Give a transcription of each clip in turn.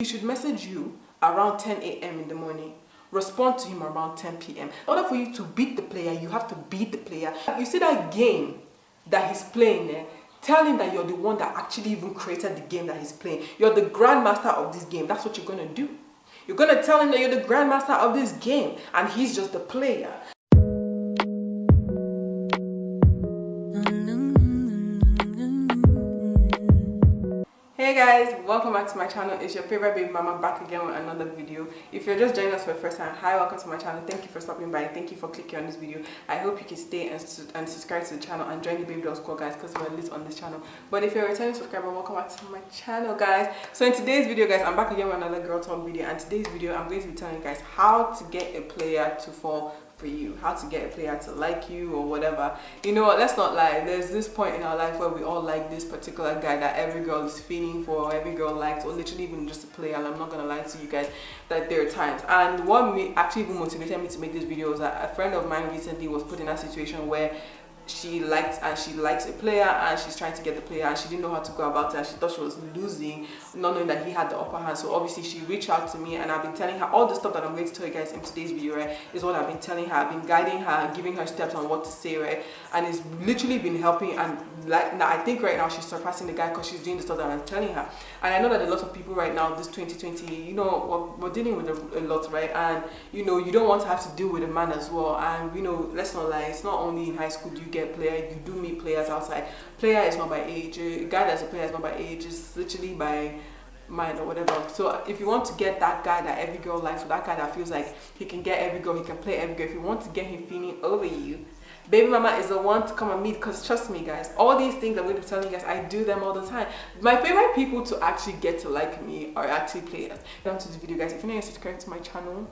He should message you around 10 a.m. in the morning. Respond to him around 10 p.m. In order for you to beat the player, you have to beat the player. You see that game that he's playing there? Tell him that you're the one that actually even created the game that he's playing. You're the grandmaster of this game. That's what you're going to do. You're going to tell him that you're the grandmaster of this game and he's just the player. Hey guys, welcome back to my channel. It's your favorite baby mama back again with another video. If you're just joining us for the first time, hi, welcome to my channel. Thank you for stopping by. Thank you for clicking on this video. I hope you can stay and subscribe to the channel and join the baby doll squad, guys, because we're lit on this channel. But if you're a returning subscriber, welcome back to my channel, guys. So in today's video, guys, I'm back again with another girl talk video, and today's video I'm going to be telling you guys how to get a player to fall for you, how to get a player to like you or whatever. You know what, let's not lie, there's this point in our life where we all like this particular guy that every girl is feeling for, or every girl likes, or literally even just a player. And I'm not gonna lie to you guys that there are times, and what actually even motivated me to make this video was that a friend of mine recently was put in a situation where she likes a player and she's trying to get the player and she didn't know how to go about it and she thought she was losing, not knowing that he had the upper hand. So obviously she reached out to me, and I've been telling her all the stuff that I'm going to tell you guys in today's video, right, is what I've been telling her. I've been guiding her, giving her steps on what to say, right, and it's literally been helping. And like now, I think right now she's surpassing the guy because she's doing the stuff that I'm telling her. And I know that a lot of people right now, this 2020, you know, we're dealing with a lot, right, and you know, you don't want to have to deal with a man as well. And you know, let's not lie, it's not only in high school you get player, you do meet players outside. Player is not by age. A guy that's a player is not by age, it's literally by mind or whatever. So if you want to get that guy that every girl likes, or that guy that feels like he can get every girl, he can play every girl, if you want to get him feeling over you, baby mama is the one to come and meet. Because trust me guys, all these things I'm going to be telling you guys, I do them all the time. My favorite people to actually get to like me are actually players. Down to the video, guys, if you're not subscribed to my channel,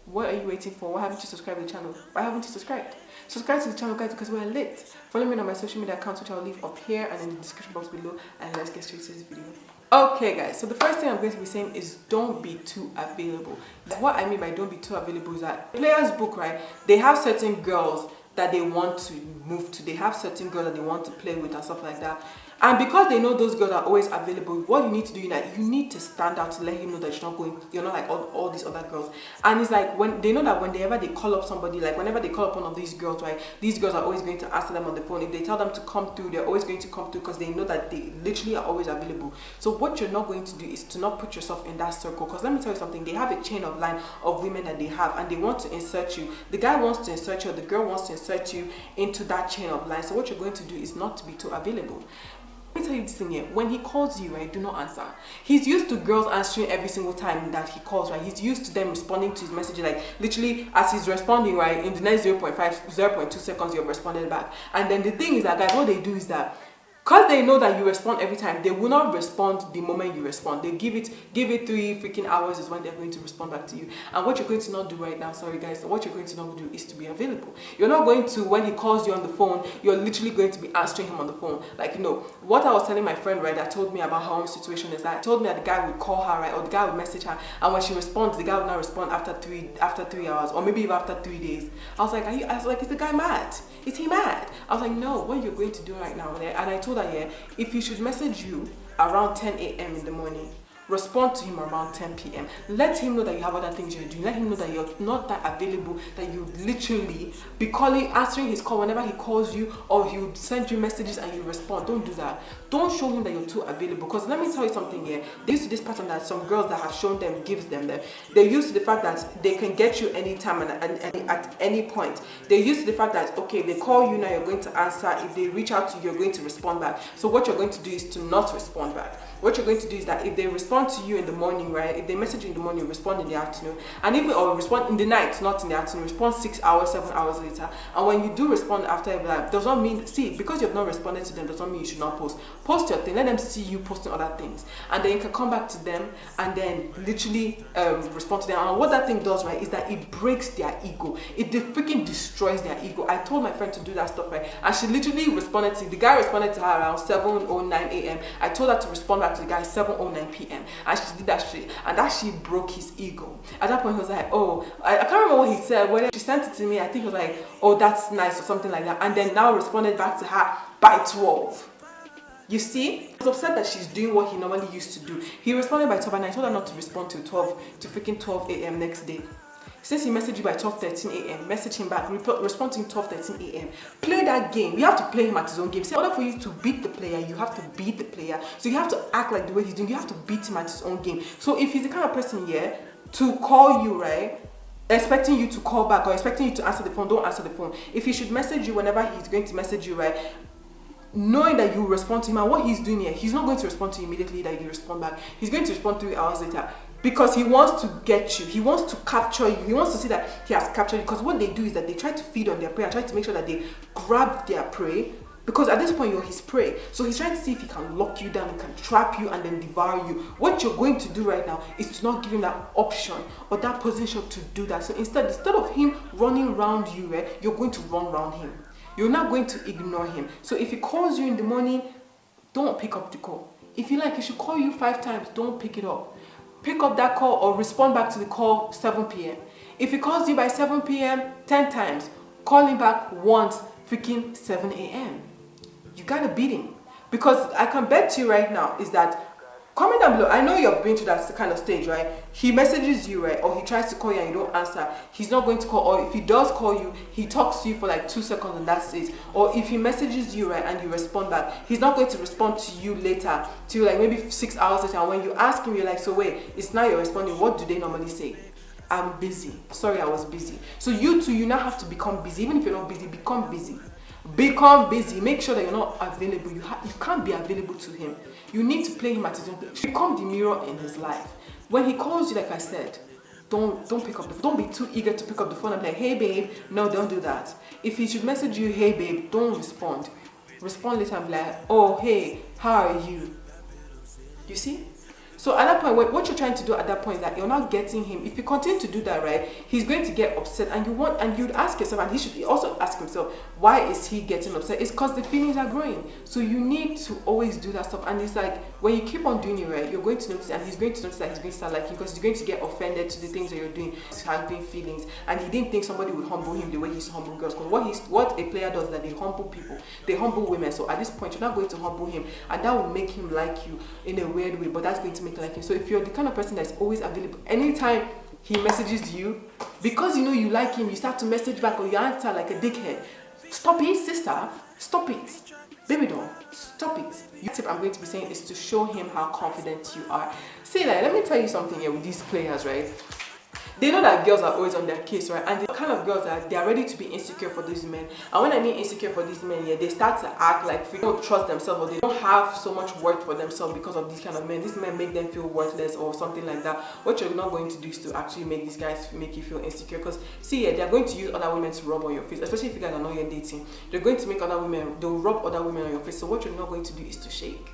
what are you waiting for? Why haven't you subscribed to the channel? Why haven't you subscribed? Subscribe to the channel, guys, because we're lit. Follow me on my social media accounts, which I'll leave up here and in the description box below, and let's get straight to this video. Okay guys, so the first thing I'm going to be saying is don't be too available. What I mean by don't be too available is that players book, right, they have certain girls that they want to move to, they have certain girls that they want to play with and stuff like that. And because they know those girls are always available, what you need to do is that you need to stand out to let him know that you're not like all these other girls. And it's like when they know that whenever they call up somebody, like whenever they call up one of these girls, right, these girls are always going to answer them on the phone. If they tell them to come through, they're always going to come through because they know that they literally are always available. So what you're not going to do is to not put yourself in that circle, because let me tell you something, they have a chain of line of women that they have, and they want to insert you. The guy wants to insert you, or the girl wants to insert you into that chain of line. So what you're going to do is not to be too available. Let me tell you this thing here, when he calls you, right, do not answer. He's used to girls answering every single time that he calls, right. He's used to them responding to his messages, like literally as he's responding, right, in the next 0.2 seconds you've responded back. And then the thing is that guys, what they do is that because they know that you respond every time, they will not respond the moment you respond. They give it 3 freaking hours is when they're going to respond back to you. And what you're going to not do right now, sorry guys, what you're going to not do is to be available. You're not going to, when he calls you on the phone, you're literally going to be answering him on the phone. Like, you know, what I was telling my friend, right, that told me about her own situation is that told me that the guy would call her, right, or the guy would message her, and when she responds, the guy would not respond after 3 hours, or maybe even after 3 days. I was like, is the guy mad? Is he mad? I was like, no, what you're going to do right now, and I told her, yeah, if he should message you around 10 a.m. in the morning, respond to him around 10 p.m. Let him know that you have other things you're doing. Let him know that you're not that available, that you literally be calling, answering his call whenever he calls you, or he would send you messages and you respond. Don't do that. Don't show him that you're too available, because let me tell you something here. They're used to this pattern that some girls that have shown them gives them. They're used to the fact that they can get you anytime and at any point. They're used to the fact that, okay, they call you now, you're going to answer. If they reach out to you, you're going to respond back. So what you're going to do is to not respond back. What you're going to do is that if they respond to you in the morning, right, if they message you in the morning, respond in the afternoon, and even or respond in the night, not in the afternoon, respond 6 hours, 7 hours later. And when you do respond after that, does not mean, see, because you've not responded to them does not mean you should not post. Post your thing, let them see you posting other things, and then you can come back to them and then literally respond to them. And what that thing does, right, is that it breaks their ego. It freaking destroys their ego. I told my friend to do that stuff, right, and she literally responded to the guy responded to her around 7:09 a.m. I told her to respond back to the guy 7:09 p.m. and she did that shit, and that shit broke his ego. At that point he was like, oh, I can't remember what he said. When she sent it to me, I think he was like, oh, that's nice or something like that, and then now responded back to her by 12. You see, he was upset that she's doing what he normally used to do. He responded by 12 and I told her not to respond to freaking 12 a.m. next day. Since he messaged you by 12:13 a.m., message him back, respond to him 12:13 a.m. Play that game. You have to play him at his own game. See, in order for you to beat the player, you have to beat the player. So you have to act like the way he's doing. You have to beat him at his own game. So if he's the kind of person here to call you, right, expecting you to call back or expecting you to answer the phone, don't answer the phone. If he should message you whenever he's going to message you, right, knowing that you respond to him, and what he's doing here, he's not going to respond to you immediately that you respond back. He's going to respond 3 hours later because he wants to get you. He wants to capture you. He wants to see that he has captured you, because what they do is that they try to feed on their prey and try to make sure that they grab their prey, because at this point you're his prey. So he's trying to see if he can lock you down, he can trap you and then devour you. What you're going to do right now is to not give him that option or that position to do that. So instead of him running around you, right, you're going to run around him. You're not going to ignore him. So if he calls you in the morning, don't pick up the call. If you like, he should call you 5 times, don't pick it up. Pick up that call or respond back to the call 7 p.m. If he calls you by 7 p.m. 10 times, call him back once, freaking 7 a.m. You gotta beat him. Because I can bet you right now is that, comment down below, I know you've been to that kind of stage, right? He messages you, right? Or he tries to call you and you don't answer. He's not going to call, or if he does call you, he talks to you for like 2 seconds and that's it. Or if he messages you, right, and you respond back, he's not going to respond to you later, to like maybe 6 hours later. And when you ask him, you're like, so wait, it's now you're responding. What do they normally say? I'm busy. Sorry, I was busy. So you too, you now have to become busy. Even if you're not busy, become busy. Become busy. Make sure that you're not available. You can't be available to him. You need to play him at his own place. Become the mirror in his life. When he calls you, like I said, don't pick up the phone. Don't be too eager to pick up the phone and be like, hey babe. No, don't do that. If he should message you, hey babe, don't respond. Respond later and be like, oh hey, how are you? You see? So at that point, what you're trying to do at that point is that you're not getting him. If you continue to do that, right, he's going to get upset, and you'd ask yourself, and he should also ask himself, why is he getting upset? It's because the feelings are growing. So you need to always do that stuff. And it's like, when you keep on doing it, right, you're going to notice, and he's going to notice that he's going to start liking you, because he's going to get offended to the things that you're doing, having feelings. And he didn't think somebody would humble him the way he used to humble girls. Because what a player does is that they humble people, they humble women. So at this point, you're not going to humble him, and that will make him like you in a weird way, but that's going to make you like him. So if you're the kind of person that's always available, anytime he messages you, because you know you like him, you start to message back or you answer like a dickhead. Stop it, sister. Stop it. Baby doll, stop it. The tip I'm going to be saying is to show him how confident you are. See, like, let me tell you something here with these players, right? They know that girls are always on their case, right? And the kind of girls that they are ready to be insecure for these men. And when I mean insecure for these men, yeah, they start to act like they don't trust themselves, or they don't have so much worth for themselves because of these kind of men. These men make them feel worthless or something like that. What you're not going to do is to actually make these guys make you feel insecure. Because see, yeah, they're going to use other women to rub on your face, especially if you guys are not yet dating. They're going to make other women, they'll rub other women on your face. So what you're not going to do is to shake.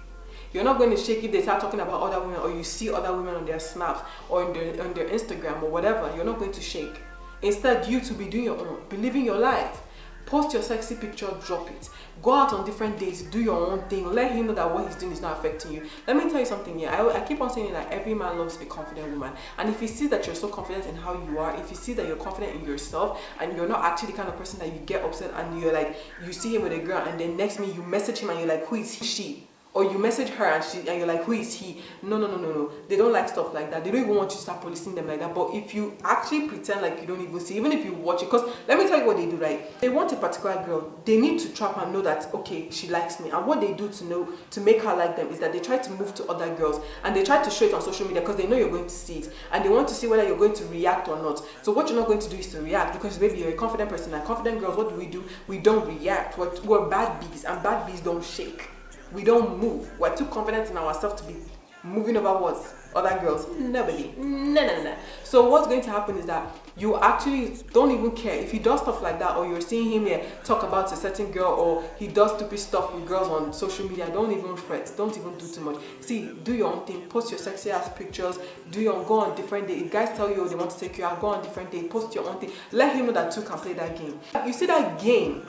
You're not going to shake if they start talking about other women, or you see other women on their snaps or on their Instagram or whatever. You're not going to shake. Instead, you to be doing your own, be living your life. Post your sexy picture, drop it. Go out on different dates, do your own thing. Let him know that what he's doing is not affecting you. Let me tell you something here. I keep on saying that every man loves a confident woman. And if he sees that you're so confident in how you are, if you see that you're confident in yourself, and you're not actually the kind of person that you get upset and you're like, you see him with a girl and then next minute you message him and you're like, who is he, she? Or you message her and you're like, who is he? No. They don't like stuff like that. They don't even want you to start policing them like that. But if you actually pretend like you don't even see, even if you watch it, because let me tell you what they do, right? They want a particular girl. They need to trap and know that, okay, she likes me. And what they do to make her like them is that they try to move to other girls. And they try to show it on social media because they know you're going to see it. And they want to see whether you're going to react or not. So what you're not going to do is to react, because maybe you're a confident person. And confident girls, what do? We don't react. We're bad bees, and bad bees don't shake. We don't move. We're too confident in ourselves to be moving over what? Other girls. Nobody. No. So what's going to happen is that you actually don't even care. If he does stuff like that, or you're seeing him here talk about a certain girl, or he does stupid stuff with girls on social media, don't even fret. Don't even do too much. See, do your own thing. Post your sexy ass pictures. Go on different dates. If guys tell you they want to take you out, go on different dates. Post your own thing. Let him know that you can play that game. You see that game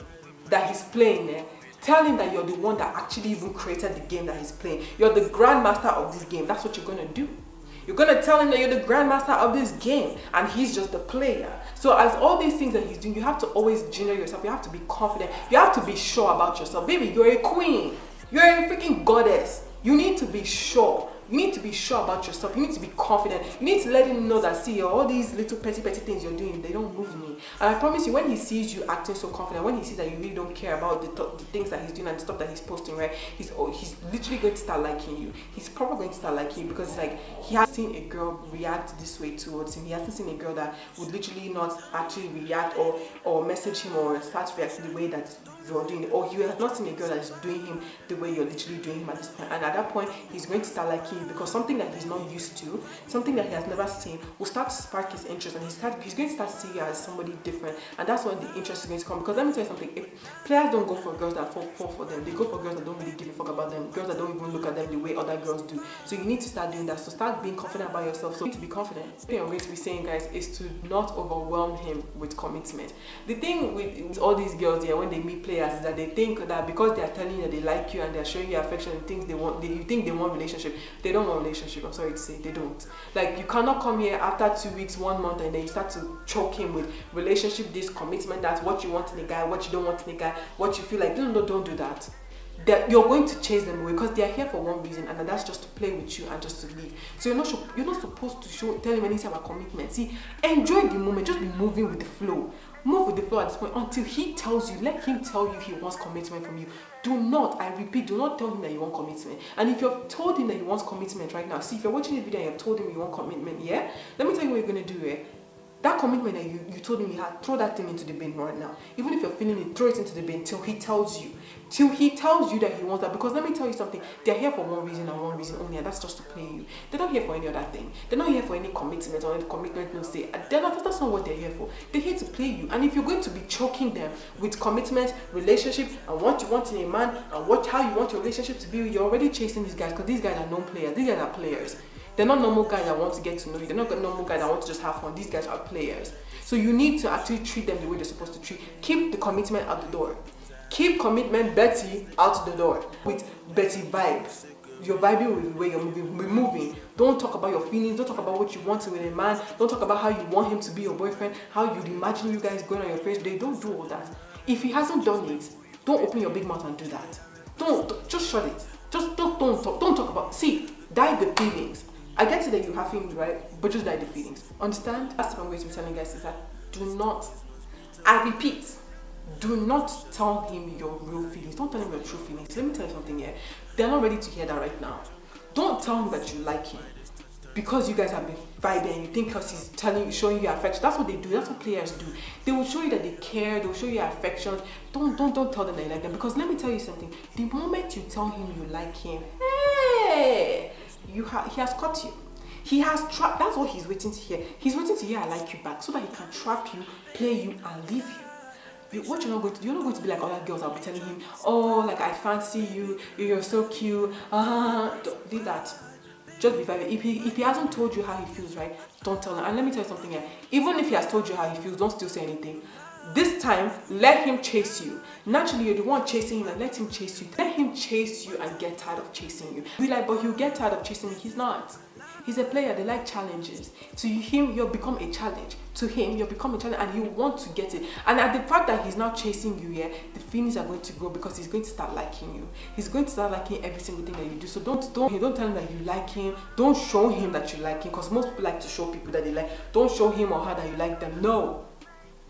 that he's playing there? Tell him that you're the one that actually even created the game that he's playing. You're the grandmaster of this game. That's what you're going to do. You're going to tell him that you're the grandmaster of this game and he's just the player. So as all these things that he's doing, you have to always gender yourself. You have to be confident. You have to be sure about yourself. Baby, you're a queen. You're a freaking goddess. You need to be sure. You need to be sure about yourself. You need to be confident. You need to let him know that, see, all these little petty things you're doing, they don't move me. And I promise you, when he sees you acting so confident, when he sees that you really don't care about the things that he's doing and the stuff that he's posting, right, he's literally going to start liking you. He's probably going to start liking you because it's like he has seen a girl react this way towards him. He hasn't seen a girl that would literally not actually react or message him or start reacting the way that you're doing it, or you have not seen a girl that is doing him the way you're literally doing him at this point. And at that point, he's going to start liking you because something that he's not used to, something that he has never seen, will start to spark his interest, and he's going to start seeing you as somebody different. And that's when the interest is going to come. Because let me tell you something, if players don't go for girls that fall for them, they go for girls that don't really give a fuck about them, girls that don't even look at them the way other girls do. So you need to start doing that. So start being confident about yourself. So you need to be confident. The thing I'm going to be saying, guys, is to not overwhelm him with commitment. The thing with all these girls here, when they meet players, is that they think that because they are telling you that they like you and they are showing you affection and things you think they want relationship. They don't want relationship. I'm sorry to say, they don't. Like, you cannot come here after 2 weeks, 1 month, and then you start to choke him with relationship, this, commitment, that's what you want in a guy, what you don't want in a guy, what you feel like. No, don't do that. That you're going to chase them away because they are here for one reason, and that's just to play with you and just to leave. So you're not supposed to tell him anything about commitment. See, enjoy the moment, just be moving with the flow. Move with the flow at this point until he tells you. Let him tell you he wants commitment from you. Do not, I repeat, do not tell him that you want commitment. And if you've told him that you want commitment right now, see, if you're watching this video and you've told him you want commitment, yeah, let me tell you what you're going to do, eh? That commitment that you told him you had, throw that thing into the bin right now. Even if you're feeling it, throw it into the bin till he tells you. Till he tells you that he wants that. Because let me tell you something, they're here for one reason and one reason only, and that's just to play you. They're not here for any other thing. They're not here for any commitment or any commitment, no say. That's not what they're here for. They're here to play you. And if you're going to be choking them with commitment, relationship, and what you want in a man, and how you want your relationship to be, you're already chasing these guys, because these guys are known players. These guys are players. They're not normal guys that want to get to know you. They're not normal guys that want to just have fun. These guys are players. So you need to actually treat them the way they're supposed to treat. Keep the commitment out the door. Keep commitment Betty out the door with Betty vibes. You're vibing with the way you're moving. Don't talk about your feelings. Don't talk about what you want with a man. Don't talk about how you want him to be your boyfriend. How you'd imagine you guys going on your first date. Don't do all that. If he hasn't done it, don't open your big mouth and do that. Don't just shut it. Just don't talk. Don't talk about. See, die the feelings. I get it that you have feelings, right? But just die the feelings. Understand? That's what I'm going to be telling you guys is that do not, I repeat, do not tell him your real feelings. Don't tell him your true feelings. Let me tell you something here. They're not ready to hear that right now. Don't tell him that you like him. Because you guys have been vibing and you think because he's showing you affection. That's what they do. That's what players do. They will show you that they care. They will show you affection. Don't tell them that you like them. Because let me tell you something. The moment you tell him you like him, hey, he has caught you. He has trapped. That's what he's waiting to hear. He's waiting to hear I like you back so that he can trap you, play you, and leave you. What you're not going to do, you're not going to be like other girls that will be telling him, oh, like I fancy you, you're so cute. Don't do that. Just be vibing. If he hasn't told you how he feels, right, don't tell him. And let me tell you something here. Even if he has told you how he feels, don't still say anything. This time, let him chase you. Naturally, you're the one chasing him, and let him chase you. Let him chase you and get tired of chasing you. Be like, but he'll get tired of chasing me. He's not. He's a player. They like challenges. To him, you'll become a challenge. To him, you'll become a challenge, and he'll want to get it. And at the fact that he's now chasing you here, the feelings are going to grow because he's going to start liking you. He's going to start liking every single thing that you do. So don't tell him that you like him. Don't show him that you like him, because most people like to show people that they like. Don't show him or her that you like them. No.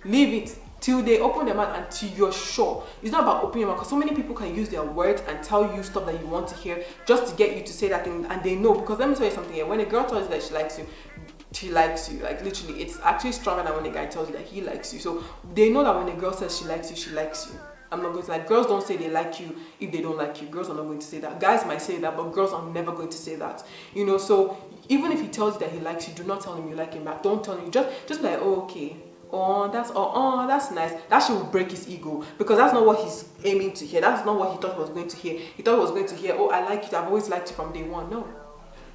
Leave it till they open their mouth until you're sure. It's not about opening your mouth, because so many people can use their words and tell you stuff that you want to hear just to get you to say that thing, and they know. Because let me tell you something here. When a girl tells you that she likes you, like literally, it's actually stronger than when a guy tells you that he likes you. So they know that when a girl says she likes you. I'm not going to, like, girls don't say they like you if they don't like you. Girls are not going to say that. Guys might say that, but girls are never going to say that. You know, so even if he tells you that he likes you, do not tell him you like him back. Don't tell him. Just be like, oh, okay. Oh, that's nice. That shit will break his ego, because that's not what he's aiming to hear. That's not what he thought he was going to hear. He thought he was going to hear, oh, I like you. I've always liked you from day one.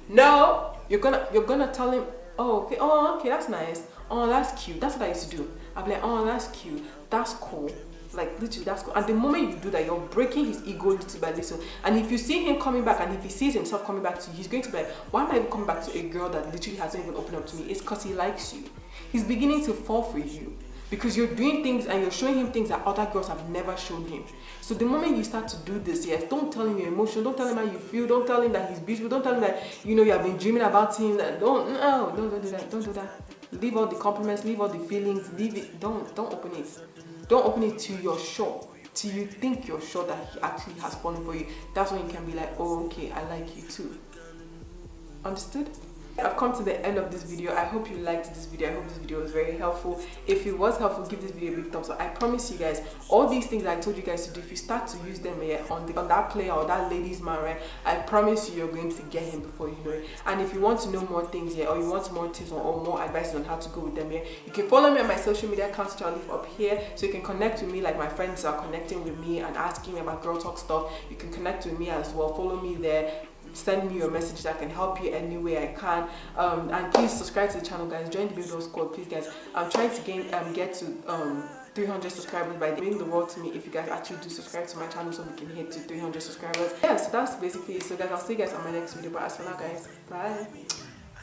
No. You're gonna tell him, oh, okay, that's nice. Oh, that's cute. That's what I used to do. I'll be like, oh, that's cute. That's cool. Like, literally, that's cool. And the moment you do that, you're breaking his ego little by little. And if you see him coming back, and if he sees himself coming back to you, he's going to be like, why am I even coming back to a girl that literally hasn't even opened up to me? It's because he likes you. He's beginning to fall for you. because you're doing things and you're showing him things that other girls have never shown him. So the moment you start to do this, yes, don't tell him your emotion, don't tell him how you feel, don't tell him that he's beautiful, don't tell him that you have been dreaming about him. That don't do that, don't do that. Leave all the compliments, leave all the feelings, leave it. Don't open it. Don't open it till you're sure. Till you think you're sure that he actually has fallen for you. That's when you can be like, oh, okay, I like you too. Understood? I've come to the end of this video. I hope you liked this video. I hope this video was very helpful. If it was helpful, give this video a big thumbs up. I promise you guys, all these things I told you guys to do, if you start to use them on that player or that ladies man, right, I promise you, you're going to get him before you know it. And if you want to know more things or you want more tips or more advice on how to go with them you can follow me on my social media accounts, which I'll leave up here, so you can connect with me like my friends are connecting with me and asking me about girl talk stuff. You can connect with me as well. Follow me there. Send me your message that can help you any way I can, and please subscribe to the channel, guys. Join the Build Squad, please, guys. I'm trying to get to 300 subscribers by mean the world to me if you guys actually do subscribe to my channel, so we can hit to 300 subscribers. Yeah, so that's basically it. So guys, I'll see you guys on my next video, but as for now, guys, bye.